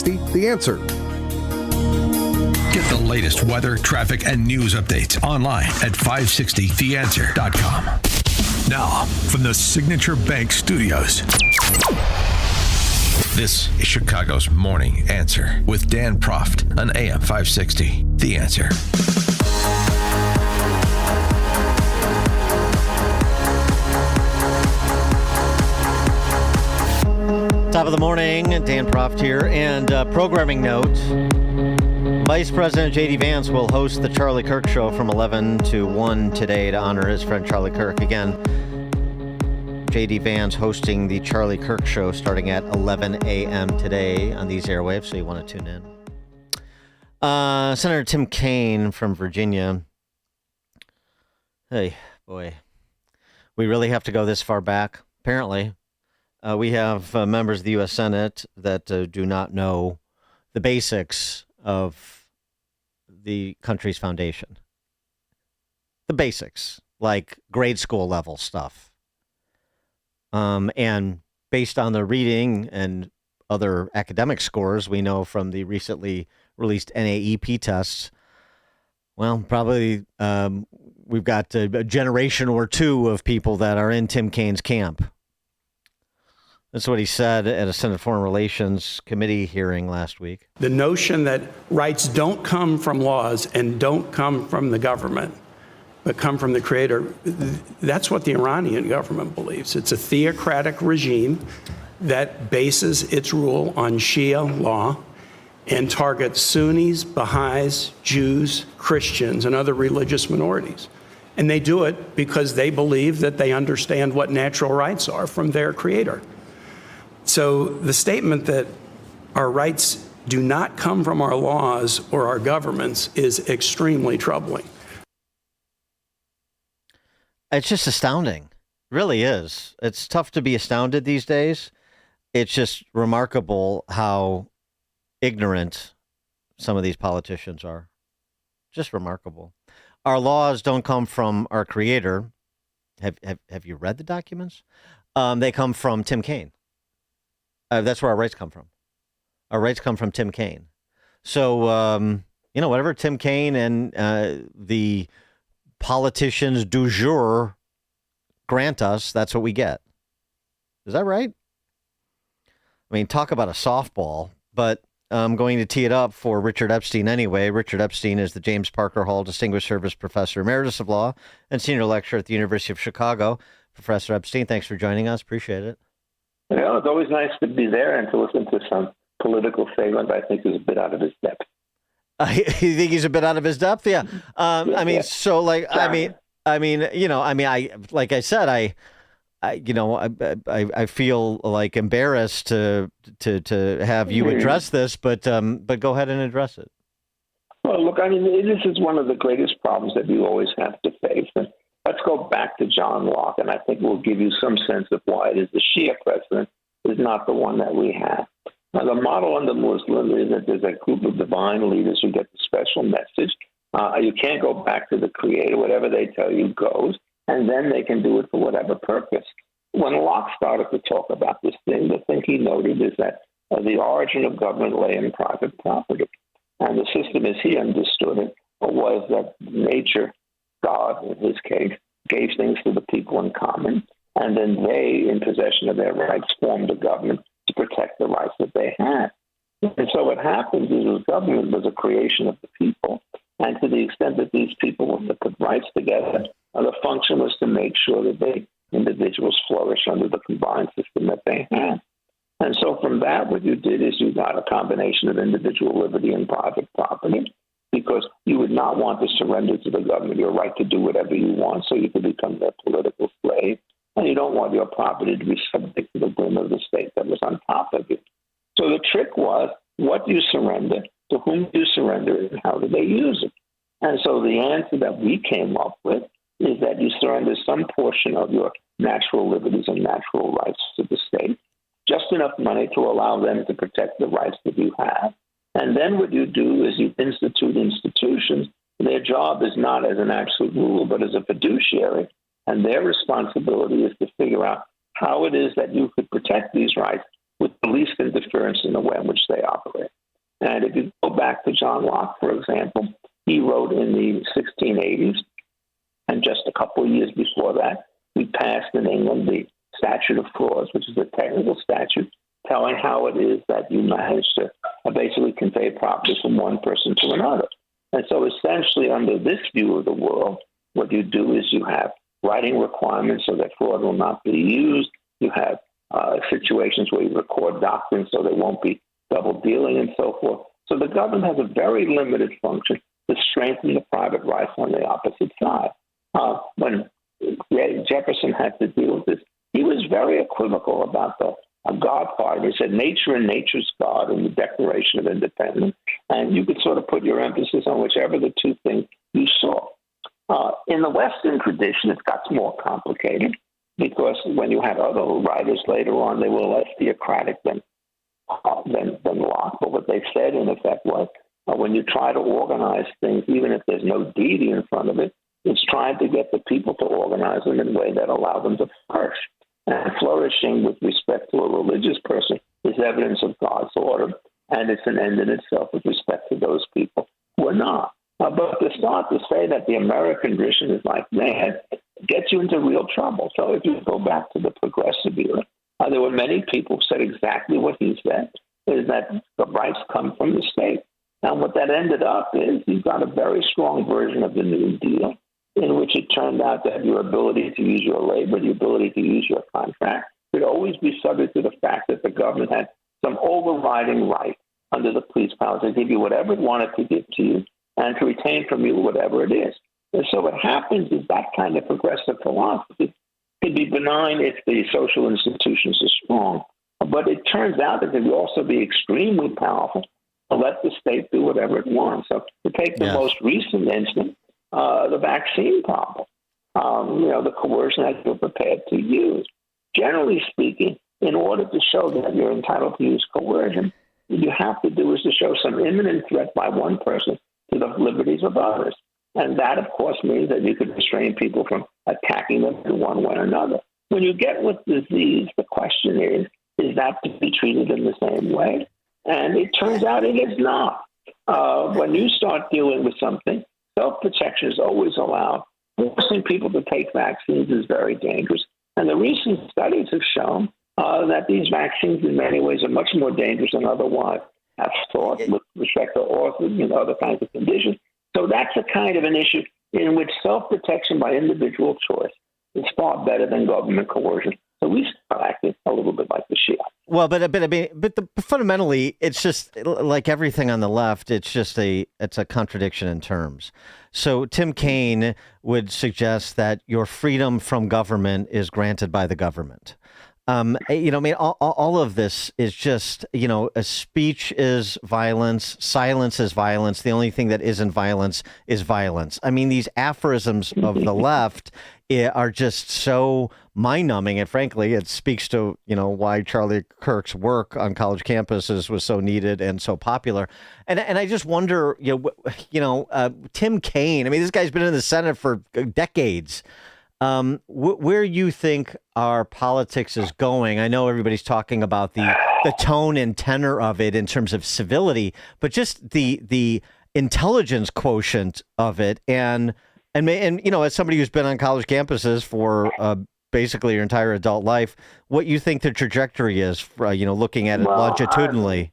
560 The Answer. Get the latest weather, traffic, and news updates online at 560theanswer.com. Now, from the Signature Bank Studios, this is Chicago's Morning Answer with Dan Proft on AM 560. The Answer. Top of the morning, Dan Proft here, and programming note. Vice President J.D. Vance will host the Charlie Kirk Show from 11 to 1 today to honor his friend Charlie Kirk. Again, J.D. Vance hosting the Charlie Kirk Show starting at 11 a.m. today on these airwaves, so you want to tune in. Senator Tim Kaine from Virginia. Hey, boy. We really have to go this far back, apparently. We have members of the U.S. Senate that do not know the basics of the country's foundation. The basics, like grade school level stuff. And based on the reading and other academic scores, we know from the recently released NAEP tests, well, probably we've got a generation or two of people that are in Tim Kaine's camp. That's what he said at a Senate Foreign Relations Committee hearing last week. The notion that rights don't come from laws and don't come from the government, but come from the creator, that's what the Iranian government believes. It's a theocratic regime that bases its rule on Shia law and targets Sunnis, Baha'is, Jews, Christians, and other religious minorities. And they do it because they believe that they understand what natural rights are from their creator. So the statement that our rights do not come from our laws or our governments is extremely troubling. It's just astounding. It really is. It's tough to be astounded these days. It's just remarkable how ignorant some of these politicians are. Just remarkable. Our laws don't come from our creator. Have you read the documents? They come from Tim Kaine. That's where our rights come from. Our rights come from Tim Kaine. So, whatever Tim Kaine and the politicians du jour grant us, that's what we get. Is that right? I mean, talk about a softball, but I'm going to tee it up for Richard Epstein anyway. Richard Epstein is the James Parker Hall Distinguished Service Professor Emeritus of Law and Senior Lecturer at the University of Chicago. Professor Epstein, thanks for joining us. Appreciate it. Well, it's always nice to be there and to listen to some political statement I think is a bit out of his depth. You think he's a bit out of his depth? Yeah. I feel like embarrassed to have you address this, but go ahead and address it. Well, look, I mean, this is one of the greatest problems that you always have to face. And let's go back to John Locke, and I think we'll give you some sense of why it is the Shia precedent is not the one that we have. Now, the model under Muslim is that there's a group of divine leaders who get the special message. You can't go back to the creator. Whatever they tell you goes, and then they can do it for whatever purpose. When Locke started to talk about this thing, the thing he noted is that the origin of government lay in private property. And the system as he understood it was that nature, God in his case, gave things to the people in common, and then they, in possession of their rights, formed a government to protect the rights that they had. And so what happens is the government was a creation of the people, and to the extent that these people were to put rights together, the function was to make sure that they individuals flourish under the combined system that they had. And so from that, what you did is you got a combination of individual liberty and private property, because you would not want to surrender to the government your right to do whatever you want so you could become their political slave. And you don't want your property to be subject to the whim of the state that was on top of you. So the trick was, what do you surrender, to whom do you surrender, and how do they use it? And so the answer that we came up with is that you surrender some portion of your natural liberties and natural rights to the state, just enough money to allow them to protect the rights that you have. And then what you do is you institute institutions. Their job is not as an absolute ruler, but as a fiduciary. And their responsibility is to figure out how it is that you could protect these rights with the least interference in the way in which they operate. And if you go back to John Locke, for example, he wrote in the 1680s, and just a couple of years before that, we passed in England the statute of frauds, which is a technical statute telling how it is that you manage to basically convey property from one person to another. And so essentially, under this view of the world, what you do is you have writing requirements so that fraud will not be used. You have situations where you record documents so there won't be double dealing and so forth. So the government has a very limited function to strengthen the private rights on the opposite side. When Jefferson had to deal with this, he was very equivocal about the God part. He said nature and nature's God in the Declaration of Independence, and you could sort of put your emphasis on whichever the two things you saw. In the Western tradition, it got more complicated because when you had other writers later on, they were less theocratic than Locke. But what they said, in effect, was when you try to organize things, even if there's no deity in front of it, it's trying to get the people to organize them in a way that allow them to flourish. And flourishing with respect to a religious person is evidence of God's order, and it's an end in itself with respect to those people who are not. But to start to say that the American tradition is like mad gets you into real trouble. So if you go back to the progressive era, there were many people who said exactly what he said, is that the rights come from the state. And what that ended up is you've got a very strong version of the New Deal, in which it turned out that your ability to use your labor, the ability to use your contract, could always be subject to the fact that the government had some overriding right under the police powers to give you whatever it wanted to give to you and to retain from you whatever it is. And so what happens is that kind of progressive philosophy could be benign if the social institutions are strong. But it turns out that it could also be extremely powerful to let the state do whatever it wants. So to take the most recent instance, the vaccine problem, the coercion that you're prepared to use. Generally speaking, in order to show that you're entitled to use coercion, what you have to do is to show some imminent threat by one person to the liberties of others. And that, of course, means that you could restrain people from attacking them in one way or another. When you get with disease, the question is that to be treated in the same way? And it turns out it is not. When you start dealing with something, self-protection is always allowed. Forcing people to take vaccines is very dangerous. And the recent studies have shown that these vaccines in many ways are much more dangerous than otherwise have thought with respect to autism and other kinds of conditions. So that's a kind of an issue in which self-protection by individual choice is far better than government coercion. So we start acting a little bit like the Shia. Well, but fundamentally, it's just like everything on the left. It's a contradiction in terms. So Tim Kaine would suggest that your freedom from government is granted by the government. All of this is just, a speech is violence, silence is violence. The only thing that isn't violence is violence. I mean, these aphorisms of the left are just so mind-numbing, and frankly, it speaks to, why Charlie Kirk's work on college campuses was so needed and so popular. And I just wonder, Tim Kaine, I mean, this guy's been in the Senate for decades. Where you think our politics is going? I know everybody's talking about the tone and tenor of it in terms of civility, but just the intelligence quotient of it, and as somebody who's been on college campuses for basically your entire adult life, what you think the trajectory is, for, looking at it longitudinally.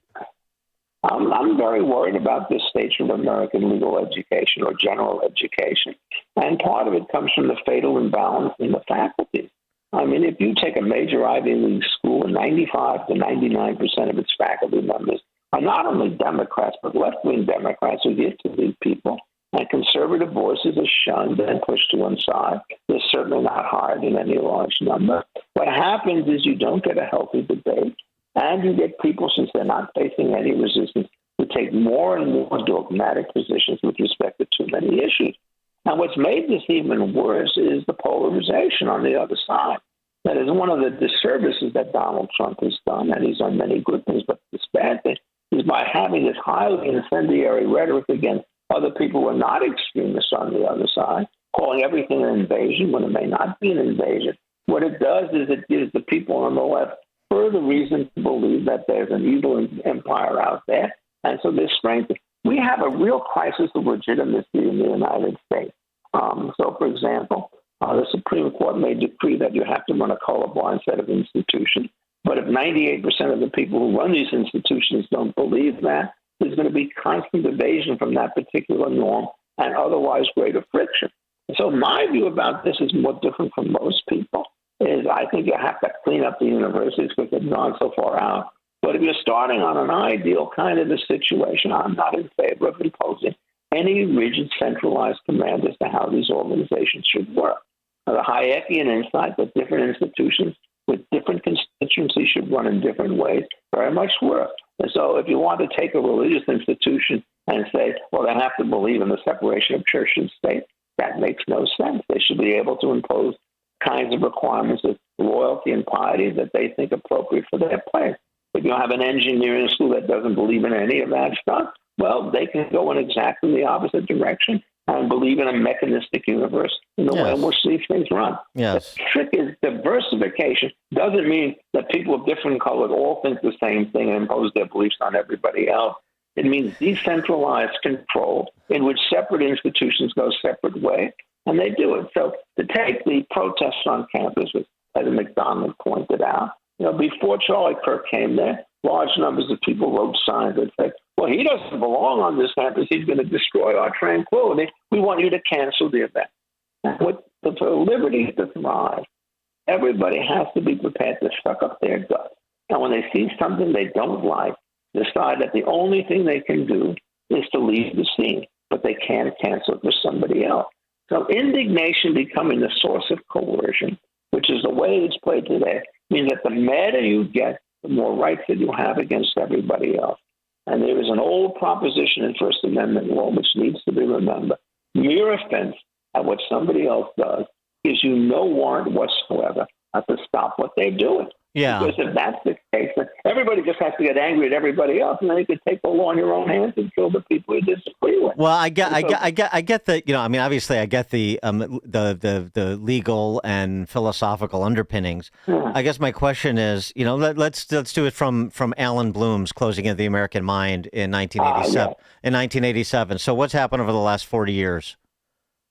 I'm very worried about this stage of American legal education or general education. And part of it comes from the fatal imbalance in the faculties. I mean, if you take a major Ivy League school, 95 to 99% of its faculty members are not only Democrats, but left-wing Democrats who get to lead people. And conservative voices are shunned and pushed to one side. They're certainly not hired in any large number. What happens is you don't get a healthy debate. And you get people, since they're not facing any resistance, who take more and more dogmatic positions with respect to too many issues. And what's made this even worse is the polarization on the other side. That is one of the disservices that Donald Trump has done, and he's done many good things, but this bad thing is by having this highly incendiary rhetoric against other people who are not extremists on the other side, calling everything an invasion when it may not be an invasion. What it does is it gives the people on the left further reason to believe that there's an evil empire out there, And so there's strength. We have a real crisis of legitimacy in the United States. So, for example, the Supreme Court may decree that you have to run a colorblind set of institutions. But if 98% of the people who run these institutions don't believe that, there's going to be constant evasion from that particular norm and otherwise greater friction. And so my view about this is more different from most people. Is I think you have to clean up the universities because they've gone so far out. But if you're starting on an ideal kind of a situation, I'm not in favor of imposing any rigid centralized command as to how these organizations should work. Now, the Hayekian insight that different institutions with different constituencies should run in different ways very much work. And so if you want to take a religious institution and say, well, they have to believe in the separation of church and state, that makes no sense. They should be able to impose kinds of requirements of loyalty and piety that they think appropriate for their place. If you have an engineering school that doesn't believe in any of that stuff, well, they can go in exactly the opposite direction and believe in a mechanistic universe in the way in which these things run. Yes. The trick is diversification doesn't mean that people of different colors all think the same thing and impose their beliefs on everybody else. It means decentralized control in which separate institutions go separate ways, and they do it. So to take the protests on campus, as McDonald pointed out, before Charlie Kirk came there, large numbers of people wrote signs that said, well, he doesn't belong on this campus. He's going to destroy our tranquility. We want you to cancel the event. For liberty to thrive, everybody has to be prepared to suck up their guts. And when they see something they don't like, decide that the only thing they can do is to leave the scene, but they can't cancel it for somebody else. So indignation becoming the source of coercion, which is the way it's played today, means that the madder you get, the more rights that you have against everybody else. And there is an old proposition in First Amendment law which needs to be remembered. Mere offense at what somebody else does gives you no warrant whatsoever to stop what they're doing. Yeah. Because if that's the case, then everybody just has to get angry at everybody else, and then you can take the law in your own hands and kill the people you disagree with. Well, I get that. Obviously, I get the legal and philosophical underpinnings. Yeah. I guess my question is, let's do it from Alan Bloom's Closing of the American Mind in 1987. In 1987. So what's happened over the last 40 years?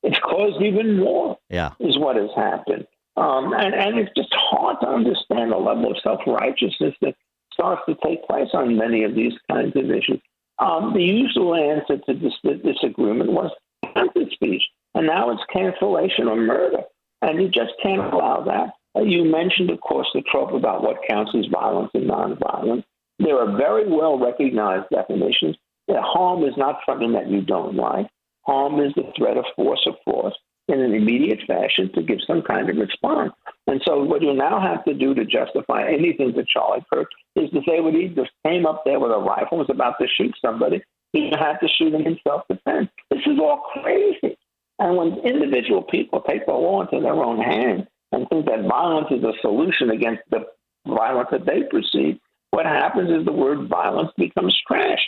It's caused even more. Yeah, is what has happened. And it's just hard to understand the level of self-righteousness that starts to take place on many of these kinds of issues. The usual answer to this disagreement was counter speech, and now it's cancellation or murder, and you just can't allow that. You mentioned, of course, the trope about what counts as violence and nonviolence. There are very well-recognized definitions that harm is not something that you don't like. Harm is the threat of force or force in an immediate fashion to give some kind of response. And so what you now have to do to justify anything to Charlie Kirk is to say, when he just came up there with a rifle, was about to shoot somebody, he had to shoot him in self-defense. This is all crazy. And when individual people take the law into their own hands and think that violence is a solution against the violence that they perceive, what happens is the word violence becomes trash.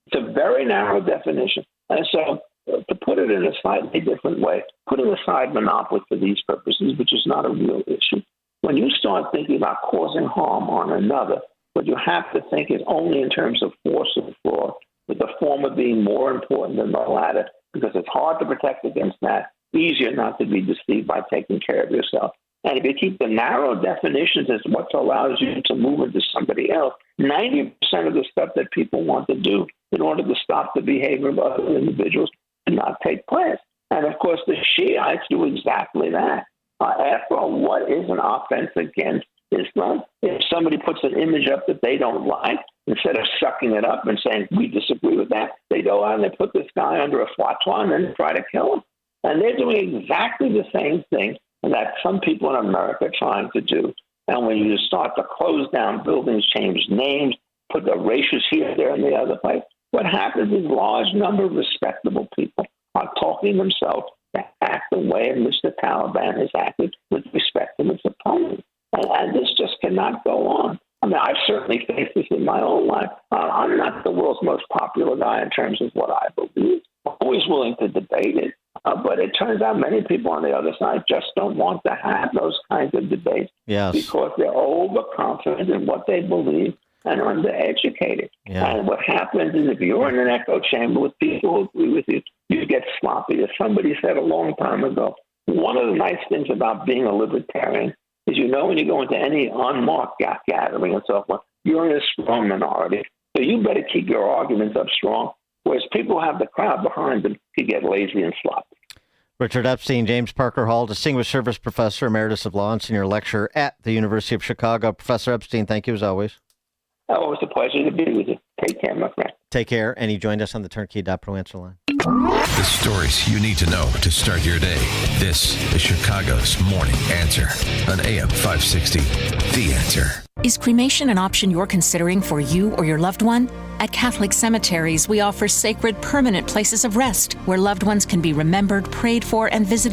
It's a very narrow definition. And so to put it in a slightly different way, putting aside monopoly for these purposes, which is not a real issue, when you start thinking about causing harm on another, what you have to think is only in terms of force or fraud, with the former being more important than the latter, because it's hard to protect against that, easier not to be deceived by taking care of yourself. And if you keep the narrow definitions as what allows you to move into somebody else, 90% of the stuff that people want to do in order to stop the behavior of other individuals not take place. And of course, the Shiites do exactly that. After all, what is an offense against Islam? If somebody puts an image up that they don't like, instead of sucking it up and saying, we disagree with that, they go out and they put this guy under a fatwa and then try to kill him. And they're doing exactly the same thing that some people in America are trying to do. And when you start to close down buildings, change names, put the races here, there, and the other place, what happens is a large number of respectable people are talking themselves to act the way in which the Taliban has acted with respect to its opponents. And this just cannot go on. I mean, I've certainly faced this in my own life. I'm not the world's most popular guy in terms of what I believe. I'm always willing to debate it. But it turns out many people on the other side just don't want to have those kinds of debates because they're overconfident in what they believe. and undereducated. Yeah. And what happens is if you're in an echo chamber with people who agree with you, you get sloppy. As somebody said a long time ago, one of the nice things about being a libertarian is when you go into any unmarked gathering and so forth, you're in a strong minority. So you better keep your arguments up strong, whereas people who have the crowd behind them can get lazy and sloppy. Richard Epstein, James Parker Hall, Distinguished Service Professor, Emeritus of Law and Senior Lecturer at the University of Chicago. Professor Epstein, thank you as always. Oh, it's a pleasure to be with you. Take care, my friend. Take care. And he joined us on the Turnkey.pro answer line. The stories you need to know to start your day. This is Chicago's Morning Answer on AM 560. The Answer. Is cremation an option you're considering for you or your loved one? At Catholic cemeteries, we offer sacred, permanent places of rest where loved ones can be remembered, prayed for, and visited.